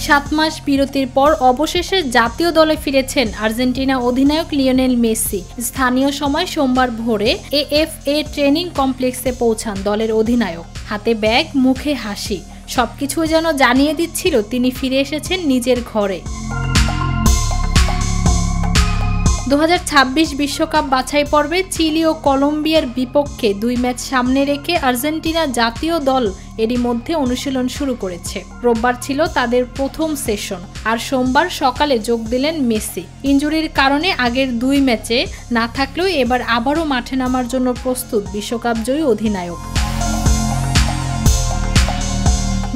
7 মাস বিরতির পর অবশেষে জাতীয় দলে ফিরেছেন আর্জেন্টিনা অধিনায়ক লিওনেল মেসি। স্থানীয় সময় সোমবার ভোরে এএফএ ট্রেনিং কমপ্লেক্সে পৌঁছান দলের অধিনায়ক। হাতে ব্যাগ, মুখে হাসি, সবকিছু যেন জানিয়ে দিচ্ছিল তিনি ফিরে এসেছেন নিজের ঘরে। 2026 বিশ্বকাপ বাছাই পর্বে চিলি ও কলম্বিয়ার বিপক্ষে 2 ম্যাচ সামনে রেখে আর্জেন্টিনা জাতীয় দল এরই মধ্যে অনুশীলন শুরু করেছে। রোববার ছিল তাদের প্রথম সেশন, আর সোমবার সকালে যোগ দিলেন মেসি। ইনজুরির কারণে আগের 2 ম্যাচে না থাকলেও এবার আবারও মাঠে নামার জন্য প্রস্তুত বিশ্বকাপ জয়ী অধিনায়ক।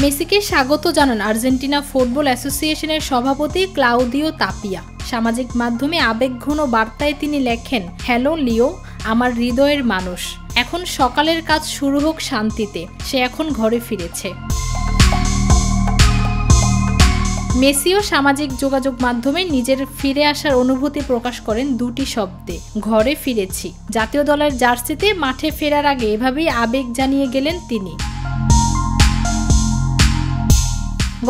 মেসিকে স্বাগত জানান আর্জেন্টিনা ফুটবল অ্যাসোসিয়েশনের সভাপতি ক্লাউদিও তাপিয়া। সামাজিক মাধ্যমে আবেগঘন বার্তায় তিনি লেখেন, হ্যালো লিও, আমার হৃদয়ের মানুষ। এখন সকালের কাজ শুরু হোক শান্তিতে, সে এখন ঘরে ফিরেছে। মেসিও সামাজিক যোগাযোগ মাধ্যমে নিজের ফিরে আসার অনুভূতি প্রকাশ করেন 2টি শব্দে, ঘরে ফিরেছি। জাতীয় দলের জার্সিতে মাঠে ফেরার আগে এভাবেই আবেগ জানিয়ে গেলেন তিনি।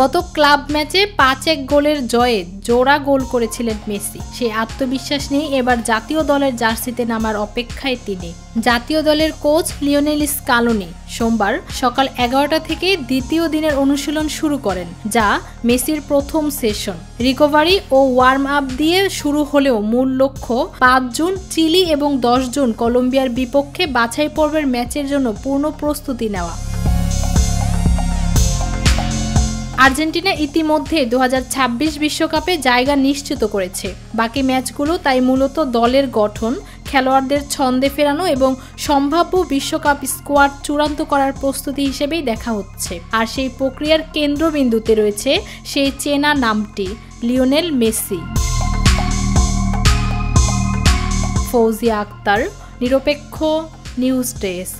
গত ক্লাব ম্যাচে 5-1 গোলের জয়ে জোড়া গোল করেছিলেন মেসি। সেই আত্মবিশ্বাস নিয়ে এবার জাতীয় দলের জার্সিতে নামার অপেক্ষায় তিনি। জাতীয় দলের কোচ লিওনেল স্কালোনি সোমবার সকাল 11টা থেকে দ্বিতীয় দিনের অনুশীলন শুরু করেন, যা মেসির প্রথম সেশন। রিকভারি ও ওয়ার্ম আপ দিয়ে শুরু হলেও মূল লক্ষ্য 5 জুন চিলি এবং 10 জুন কলম্বিয়ার বিপক্ষে বাছাই পর্বের ম্যাচের জন্য পূর্ণ প্রস্তুতি নেওয়া। আর্জেন্টিনা ইতিমধ্যে 2026 বিশ্বকাপে জায়গা নিশ্চিত করেছে। বাকি ম্যাচগুলো তাই মূলত দলের গঠন, খেলোয়াড়দের ছন্দে ফেরানো এবং সম্ভাব্য বিশ্বকাপ স্কোয়াড চূড়ান্ত করার প্রস্তুতি হিসেবেই দেখা হচ্ছে। আর সেই প্রক্রিয়ার কেন্দ্রবিন্দুতে রয়েছে সেই চেনা নামটি, লিওনেল মেসি। ফৌজিয়া আক্তার, নিরপেক্ষ নিউজ ডেস্ক।